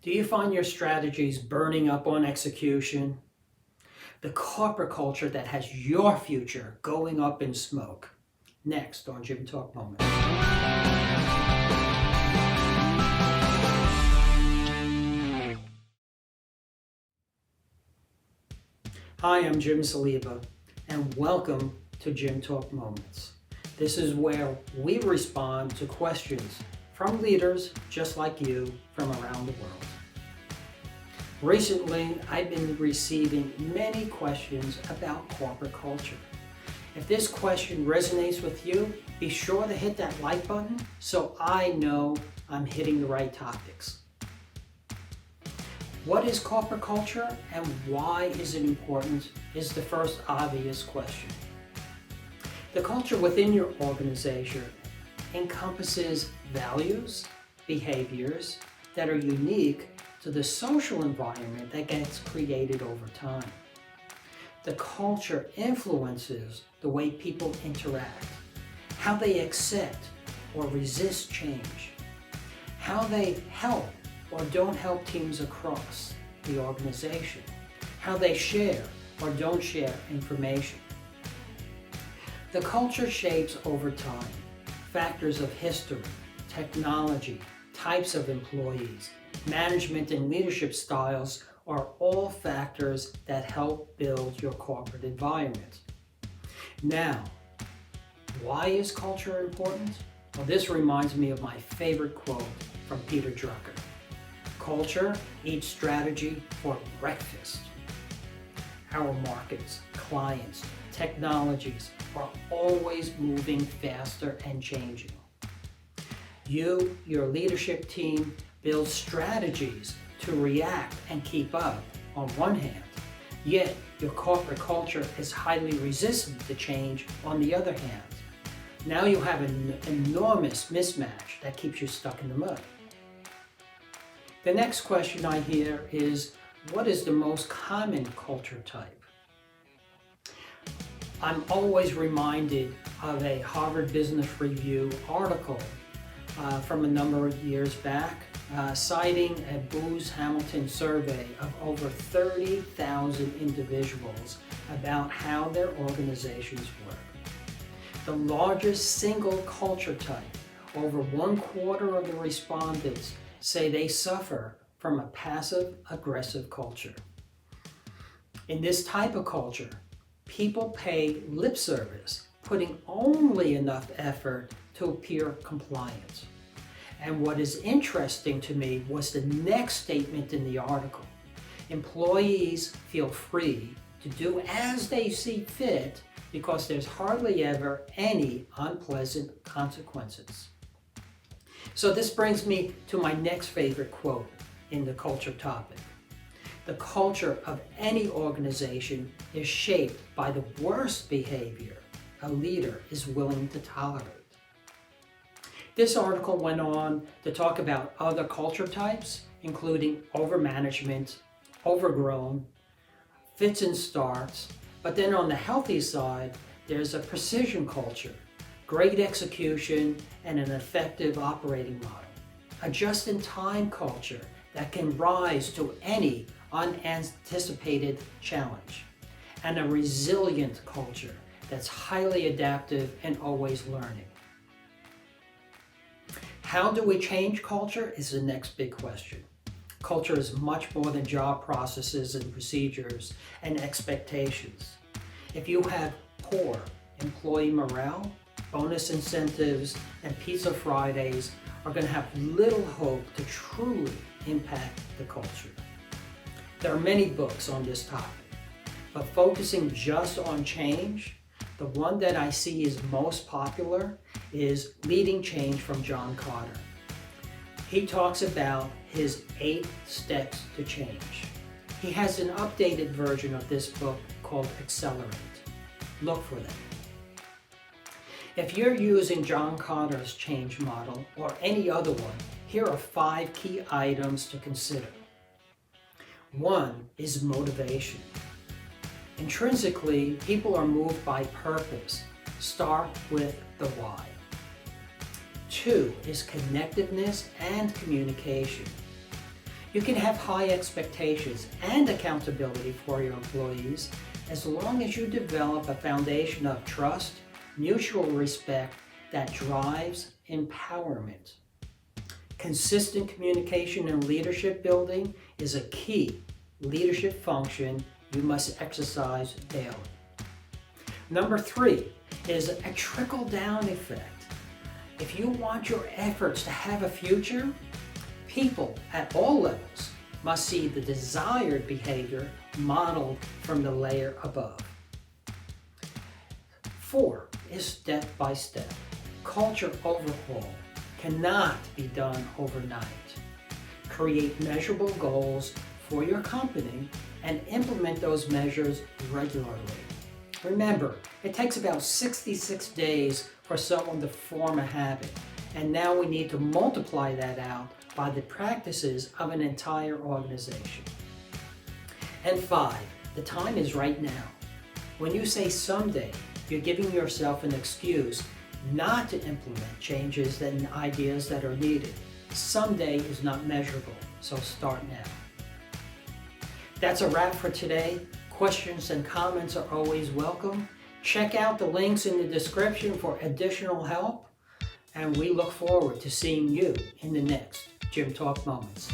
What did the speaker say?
Do you find your strategies burning up on execution? The corporate culture that has your future going up in smoke. Next on JimTalk Moments. Hi, I'm James Saliba, and welcome to JimTalk Moments. This is where we respond to questions from leaders just like you from around the world. Recently, I've been receiving many questions about corporate culture. If this question resonates with you, be sure to hit that like button so I know I'm hitting the right topics. What is corporate culture and why is it important is the first obvious question. The culture within your organization encompasses values, behaviors that are unique to the social environment that gets created over time. The culture influences the way people interact, how they accept or resist change, how they help or don't help teams across the organization, how they share or don't share information. The culture shapes over time factors of history, technology, types of employees, management and leadership styles are all factors that help build your corporate environment. Now, why is culture important? Well, this reminds me of my favorite quote from Peter Drucker. Culture eats strategy for breakfast. Our markets, clients, technologies are always moving faster and changing. You, your leadership team, build strategies to react and keep up on one hand, yet your corporate culture is highly resistant to change on the other hand. Now you have an enormous mismatch that keeps you stuck in the mud. The next question I hear is, what is the most common culture type? I'm always reminded of a Harvard Business Review article from a number of years back, citing a Booz Hamilton survey of over 30,000 individuals about how their organizations work. The largest single culture type, over 1/4 of the respondents say they suffer from a passive-aggressive culture. In this type of culture, people pay lip service, putting only enough effort to appear compliant. And what is interesting to me was the next statement in the article. Employees feel free to do as they see fit because there's hardly ever any unpleasant consequences. So this brings me to my next favorite quote in the culture topic. The culture of any organization is shaped by the worst behavior a leader is willing to tolerate. This article went on to talk about other culture types, including overmanagement, overgrown, fits and starts, but then on the healthy side, there's a precision culture, great execution, and an effective operating model. A just-in-time culture that can rise to any unanticipated challenge. And a resilient culture that's highly adaptive and always learning. How do we change culture is the next big question. Culture is much more than job processes and procedures and expectations. If you have poor employee morale, bonus incentives, and pizza Fridays are going to have little hope to truly impact the culture. There are many books on this topic, but focusing just on change, the one that I see is most popular is Leading Change from John Carter. He talks about his 8 steps to change. He has an updated version of this book called Accelerate. Look for them. If you're using John Carter's change model or any other one, here are 5 key items to consider. 1 is motivation. Intrinsically, people are moved by purpose. Start with the why. 2 is connectiveness and communication. You can have high expectations and accountability for your employees as long as you develop a foundation of trust, mutual respect that drives empowerment. Consistent communication and leadership building is a key leadership function you must exercise daily. Number 3 is a trickle-down effect. If you want your efforts to have a future, people at all levels must see the desired behavior modeled from the layer above. 4 is step by step. Culture overhaul cannot be done overnight. Create measurable goals for your company and implement those measures regularly. Remember, it takes about 66 days for someone to form a habit, and now we need to multiply that out by the practices of an entire organization. And 5, the time is right now. When you say someday, you're giving yourself an excuse not to implement changes and ideas that are needed. Someday is not measurable, so start now. That's a wrap for today. Questions and comments are always welcome. Check out the links in the description for additional help, and we look forward to seeing you in the next JimTalk Moments.